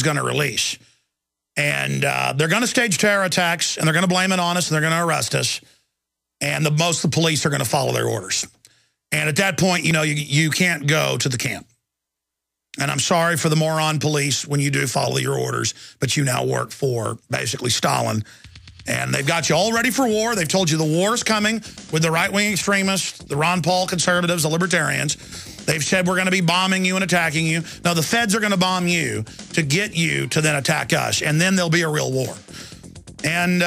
going to release. And they're going to stage terror attacks, and they're going to blame it on us, and they're going to arrest us. And most of the police are going to follow their orders. And at that point, you know, you can't go to the camp. And I'm sorry for the moron police when you do follow your orders, but you now work for basically Stalin. And they've got you all ready for war. They've told you the war is coming with the right-wing extremists, the Ron Paul conservatives, the libertarians. They've said we're going to be bombing you and attacking you. No, the feds are going to bomb you to get you to then attack us, and then there'll be a real war. And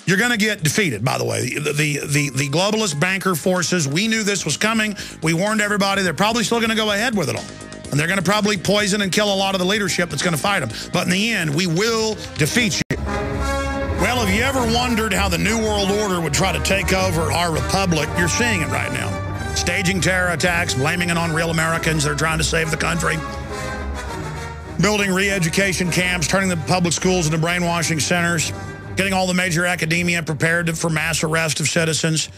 you're going to get defeated, by the way. The globalist banker forces, we knew this was coming. We warned everybody. They're probably still going to go ahead with it all. And they're going to probably poison and kill a lot of the leadership that's going to fight them. But in the end, we will defeat you. Well, have you ever wondered how the New World Order would try to take over our republic? You're seeing it right now. Staging terror attacks, blaming it on real Americans that are trying to save the country. Building re-education camps, turning the public schools into brainwashing centers. Getting all the major academia prepared for mass arrest of citizens.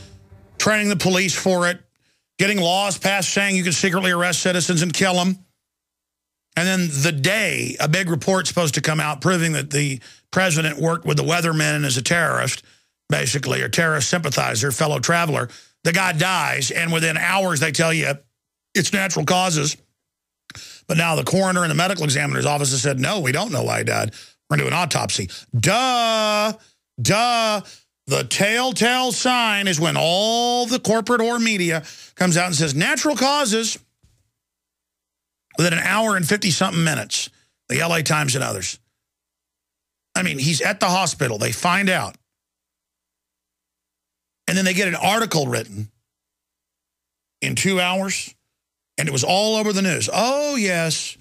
Training the police for it. Getting laws passed saying you can secretly arrest citizens and kill them. And then the day a big report's supposed to come out proving that the president worked with the weathermen and is a terrorist, basically, or terrorist sympathizer, fellow traveler, the guy dies, and within hours they tell you it's natural causes. But now the coroner and the medical examiner's office has said, no, we don't know why he died. We're going to do an autopsy. Duh. The telltale sign is when all the corporate or media comes out and says, natural causes. Within an hour and 50-something minutes, the LA Times and others. I mean, he's at the hospital. They find out. And then they get an article written in 2 hours, and it was all over the news. Oh, yes.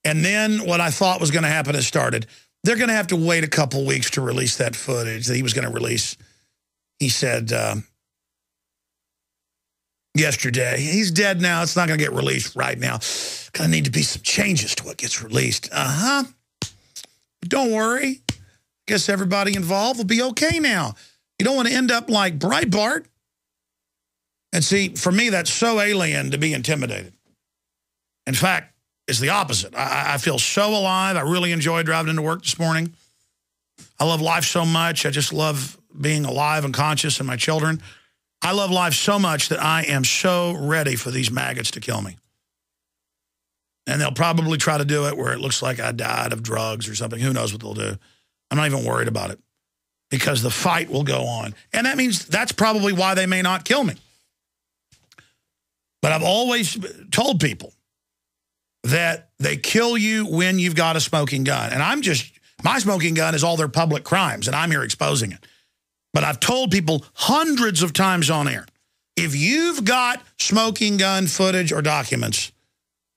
And then what I thought was going to happen has started. They're going to have to wait a couple weeks to release that footage that he was going to release. He said yesterday. He's dead now. It's not going to get released right now. Going to need to be some changes to what gets released. Don't worry. Guess everybody involved will be okay now. You don't want to end up like Breitbart. And see, for me, that's so alien to be intimidated. In fact, it's the opposite. I feel so alive. I really enjoyed driving into work this morning. I love life so much. I just love being alive and conscious and my children. I love life so much that I am so ready for these maggots to kill me. And they'll probably try to do it where it looks like I died of drugs or something. Who knows what they'll do. I'm not even worried about it because the fight will go on. And that means that's probably why they may not kill me. But I've always told people that they kill you when you've got a smoking gun. And my smoking gun is all their public crimes, and I'm here exposing it. But I've told people hundreds of times on air, if you've got smoking gun footage or documents,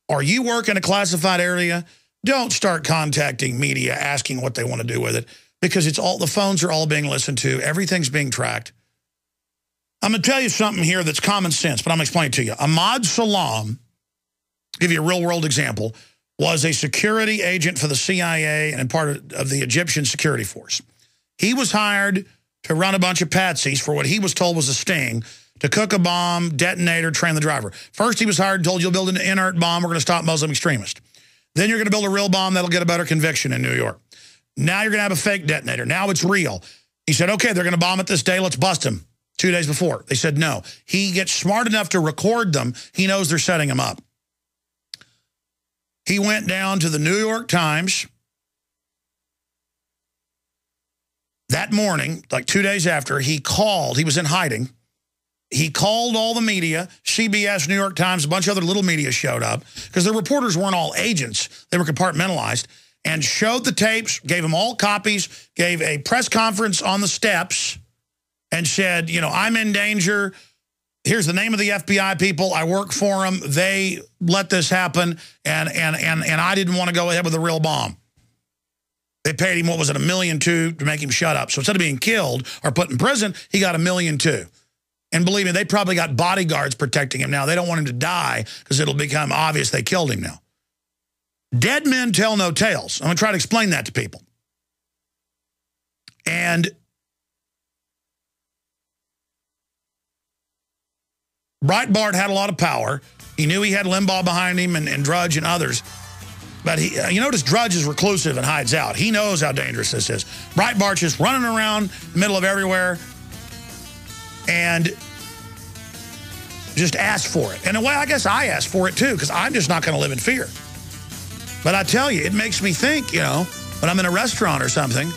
or you work in a classified area, don't start contacting media asking what they want to do with it, because the phones are all being listened to. Everything's being tracked. I'm going to tell you something here that's common sense, but I'm going to explain it to you. Ahmad Salam, give you a real-world example, was a security agent for the CIA and part of the Egyptian security force. He was hired to run a bunch of patsies for what he was told was a sting, to cook a bomb, detonator, train the driver. First, he was hired and told, you'll build an inert bomb, we're going to stop Muslim extremists. Then you're going to build a real bomb that'll get a better conviction in New York. Now you're going to have a fake detonator. Now it's real. He said, okay, they're going to bomb it this day, let's bust him. 2 days before. They said no. He gets smart enough to record them. He knows they're setting him up. He went down to the New York Times that morning, like 2 days after. He was in hiding. He called all the media, CBS, New York Times, a bunch of other little media showed up because the reporters weren't all agents. They were compartmentalized, and showed the tapes, gave them all copies, gave a press conference on the steps, and said, you know, I'm in danger. Here's the name of the FBI people. I work for them. They let this happen, and I didn't want to go ahead with a real bomb. They paid him, what was it, $1.2 million to make him shut up. So instead of being killed or put in prison, he got $1.2 million. And believe me, they probably got bodyguards protecting him now. They don't want him to die because it'll become obvious they killed him now. Dead men tell no tales. I'm going to try to explain that to people. And Breitbart had a lot of power. He knew he had Limbaugh behind him and Drudge and others. But you notice Drudge is reclusive and hides out. He knows how dangerous this is. Breitbart's just running around the middle of everywhere and just asks for it. In a way, I guess I ask for it too, because I'm just not going to live in fear. But I tell you, it makes me think, you know, when I'm in a restaurant or something,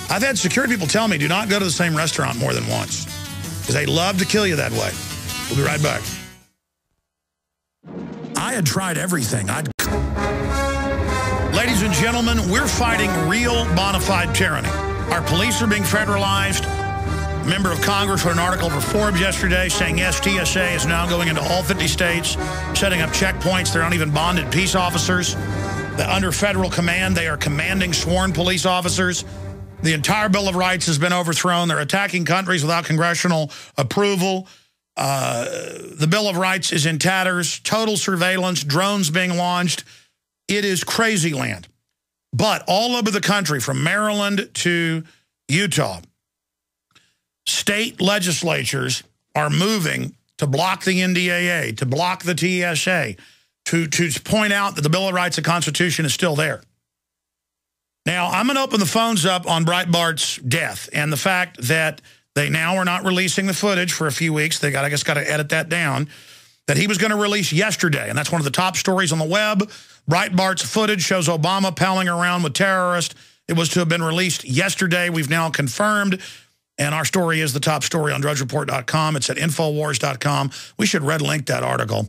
I've had security people tell me, do not go to the same restaurant more than once, because they love to kill you that way. We'll be right back. I had tried everything. Ladies and gentlemen, we're fighting real bona fide tyranny. Our police are being federalized. A member of Congress wrote an article for Forbes yesterday saying, yes, TSA is now going into all 50 states, setting up checkpoints. They're not even bonded peace officers. Under federal command, they are commanding sworn police officers. The entire Bill of Rights has been overthrown. They're attacking countries without congressional approval. The Bill of Rights is in tatters. Total surveillance, drones being launched. It is crazy land. But all over the country, from Maryland to Utah, state legislatures are moving to block the NDAA, to block the TSA, to point out that the Bill of Rights and Constitution is still there. Now, I'm going to open the phones up on Breitbart's death and the fact that they now are not releasing the footage for a few weeks. They I guess, got to edit that down. That he was going to release yesterday, and that's one of the top stories on the web. Breitbart's footage shows Obama palling around with terrorists. It was to have been released yesterday. We've now confirmed, and our story is the top story on drudgereport.com. It's at Infowars.com. We should red link that article.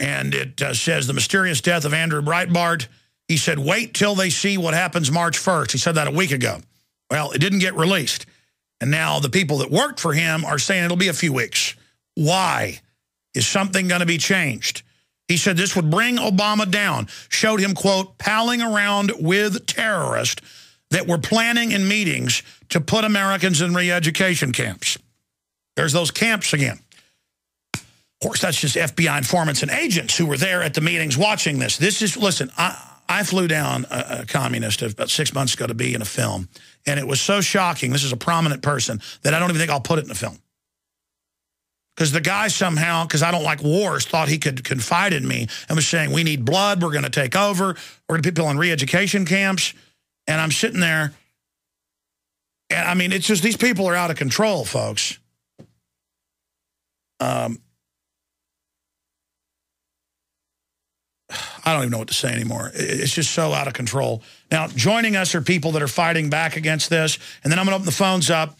And it says, the mysterious death of Andrew Breitbart. He said, wait till they see what happens March 1st. He said that a week ago. Well, it didn't get released. And now the people that worked for him are saying it'll be a few weeks. Why? Is something going to be changed? He said this would bring Obama down. Showed him, quote, palling around with terrorists that were planning in meetings to put Americans in re-education camps. There's those camps again. Of course, that's just FBI informants and agents who were there at the meetings watching this. This is, listen, I flew down a communist about 6 months ago to be in a film, and it was so shocking. This is a prominent person that I don't even think I'll put it in a film. Because the guy somehow, because I don't like wars, thought he could confide in me and was saying, we need blood, we're going to take over, we're going to put people in re-education camps. And I'm sitting there, and I mean, it's just these people are out of control, folks. I don't even know what to say anymore. It's just so out of control. Now, joining us are people that are fighting back against this, and then I'm going to open the phones up.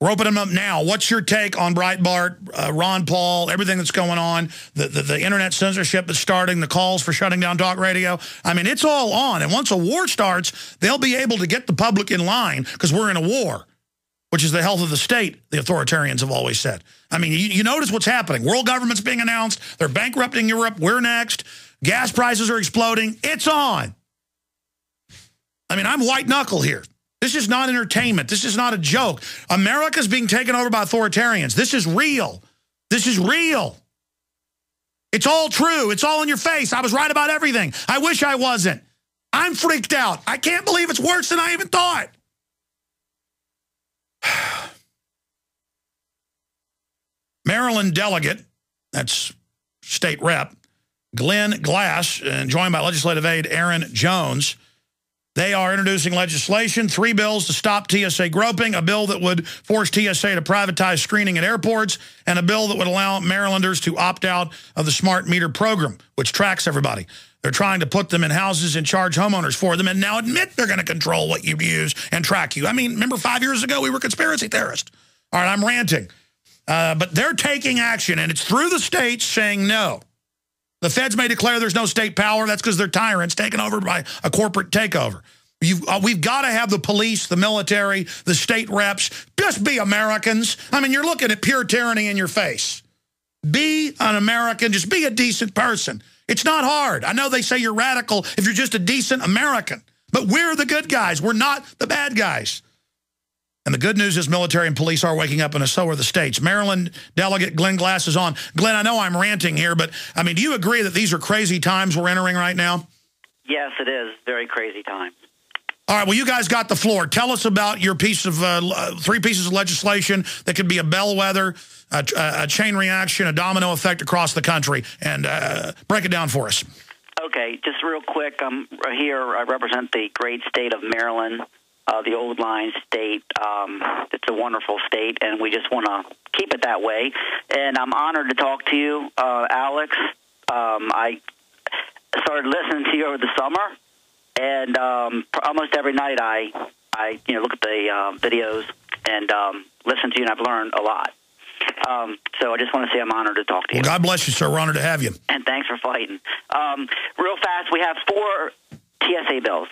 We're opening them up now. What's your take on Breitbart, Ron Paul, everything that's going on, the internet censorship that's starting, the calls for shutting down talk radio? I mean, it's all on. And once a war starts, they'll be able to get the public in line because we're in a war, which is the health of the state, the authoritarians have always said. I mean, you notice what's happening. World government's being announced. They're bankrupting Europe. We're next. Gas prices are exploding. It's on. I mean, I'm white knuckle here. This is not entertainment. This is not a joke. America's being taken over by authoritarians. This is real. This is real. It's all true. It's all in your face. I was right about everything. I wish I wasn't. I'm freaked out. I can't believe it's worse than I even thought. Maryland Delegate, that's state rep, Glen, and joined by legislative aide Aaron Jones. They are introducing legislation, 3 bills to stop TSA groping, a bill that would force TSA to privatize screening at airports, and a bill that would allow Marylanders to opt out of the smart meter program, which tracks everybody. They're trying to put them in houses and charge homeowners for them and now admit they're going to control what you use and track you. I mean, remember 5 years ago we were conspiracy theorists. All right, I'm ranting. But they're taking action, and it's through the states saying no. The feds may declare there's no state power. That's because they're tyrants taken over by a corporate takeover. We've got to have the police, the military, the state reps just be Americans. I mean, you're looking at pure tyranny in your face. Be an American. Just be a decent person. It's not hard. I know they say you're radical if you're just a decent American. But we're the good guys. We're not the bad guys. And the good news is military and police are waking up, and so are the states. Maryland Delegate Glen is on. Glen, I know I'm ranting here, but, I mean, do you agree that these are crazy times we're entering right now? Yes, it is. Very crazy times. All right, well, you guys got the floor. Tell us about your piece of 3 pieces of legislation that could be a bellwether, a chain reaction, a domino effect across the country, and break it down for us. Okay, just real quick, I'm here. I represent the great state of Maryland, the old line state. It's a wonderful state, and we just want to keep it that way. And I'm honored to talk to you, Alex. I started listening to you over the summer, and almost every night I look at the videos and listen to you, and I've learned a lot. So I just want to say I'm honored to talk to you. Well, God bless you, sir. We're honored to have you. And thanks for fighting. Real fast, we have 4 TSA bills.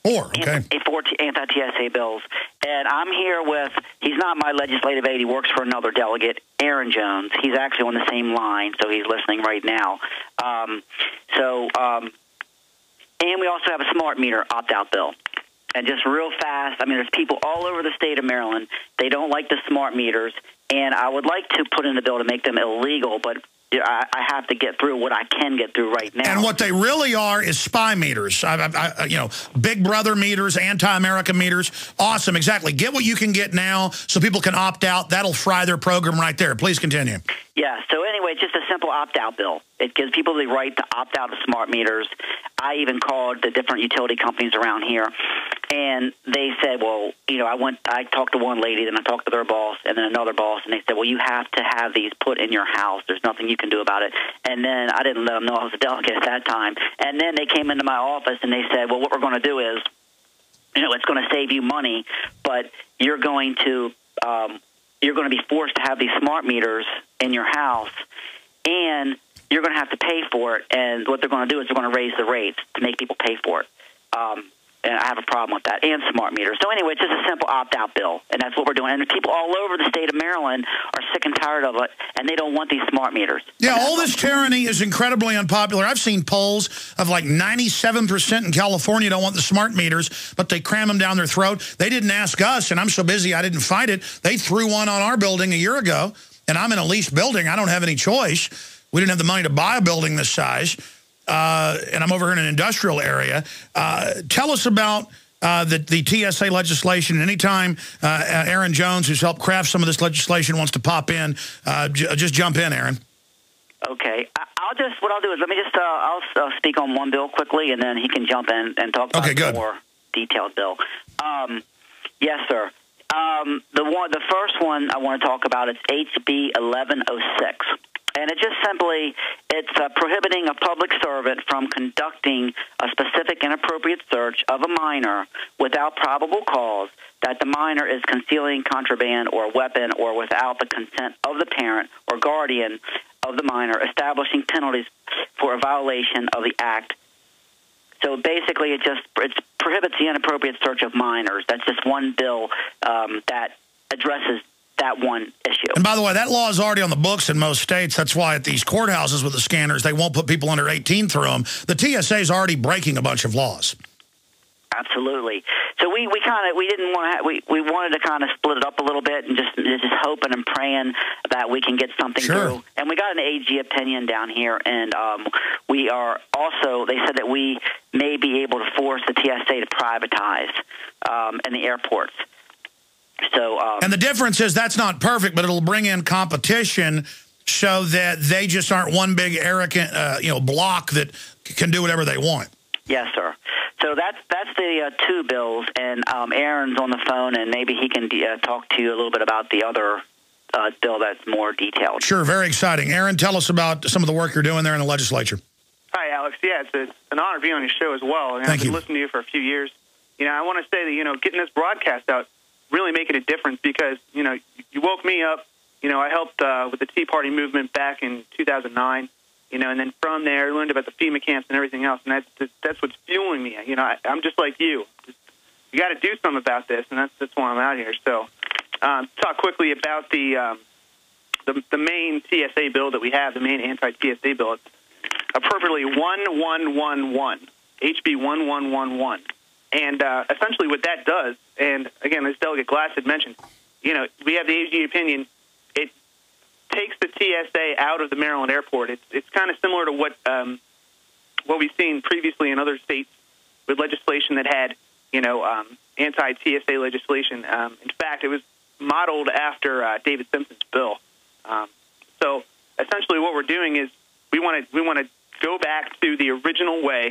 4, okay. 4 anti-TSA bills. And I'm here with, he's not my legislative aide, he works for another delegate, Aaron Jones. He's actually on the same line, so he's listening right now. And we also have a smart meter opt-out bill. And just real fast, I mean, there's people all over the state of Maryland. They don't like the smart meters, and I would like to put in the bill to make them illegal, but I have to get through what I can get through right now. And what they really are is spy meters. Big brother meters, anti-America meters. Awesome, exactly. Get what you can get now so people can opt out. That'll fry their program right there. Please continue. Yeah, so anyway, it's just a simple opt-out bill. It gives people the right to opt out of smart meters. I even called the different utility companies around here, and they said, well, I talked to one lady, then I talked to their boss, and then another boss, and they said, well, you have to have these put in your house. There's nothing you can do about it. And then I didn't let them know I was a delegate at that time. And then they came into my office, and they said, well, what we're going to do is, it's going to save you money, but you're going to be forced to have these smart meters in your house, and you're going to have to pay for it. And what they're going to do is they're going to raise the rates to make people pay for it. And I have a problem with that, and smart meters. So anyway, it's just a simple opt-out bill, and that's what we're doing. And people all over the state of Maryland are sick and tired of it, and they don't want these smart meters. Yeah, all this tyranny is incredibly unpopular. I've seen polls of like 97% in California don't want the smart meters, but they cram them down their throat. They didn't ask us, and I'm so busy I didn't fight it. They threw one on our building a year ago, and I'm in a leased building. I don't have any choice. We didn't have the money to buy a building this size. And I'm over here in an industrial area. Tell us about the TSA legislation. Anytime Aaron Jones, who's helped craft some of this legislation, wants to pop in, just jump in, Aaron. Okay. What I'll do is I'll speak on one bill quickly, and then he can jump in and talk about the more detailed bill. Yes, sir. The first one I want to talk about is HB 1106. And it just it's prohibiting a public servant from conducting a specific inappropriate search of a minor without probable cause that the minor is concealing contraband or a weapon or without the consent of the parent or guardian of the minor, establishing penalties for a violation of the act. So basically it prohibits the inappropriate search of minors. That's just one bill that addresses that one issue. And by the way, that law is already on the books in most states. That's why at these courthouses with the scanners, they won't put people under 18 through them. The TSA is already breaking a bunch of laws. Absolutely. So we didn't want to we wanted to kind of split it up a little bit and just hoping and praying that we can get something through. And we got an AG opinion down here, and we are also, they said that we may be able to force the TSA to privatize in the airports. So, and the difference is that's not perfect, but it'll bring in competition so that they just aren't one big arrogant, block that can do whatever they want. Yes, sir. So that's the 2 bills, and Aaron's on the phone, and maybe he can talk to you a little bit about the other bill that's more detailed. Sure, very exciting. Aaron, tell us about some of the work you're doing there in the legislature. Hi, Alex. Yeah, it's an honor to be on your show as well. And I've been listening to you for a few years. I want to say that, getting this broadcast out, really making a difference because, you woke me up. I helped with the Tea Party movement back in 2009, and then from there I learned about the FEMA camps and everything else, and that's what's fueling me. I'm just like you. You got to do something about this, and that's why I'm out here. So talk quickly about the main TSA bill that we have, the main anti-TSA bill. It's appropriately 1111, HB 1111. And essentially what that does, and again, as Delegate Glass had mentioned, we have the AG opinion. It takes the TSA out of the Maryland airport. It's kind of similar to what we've seen previously in other states with legislation that had anti-TSA legislation. In fact, it was modeled after David Simpson's bill. So essentially, what we're doing is we want to go back to the original way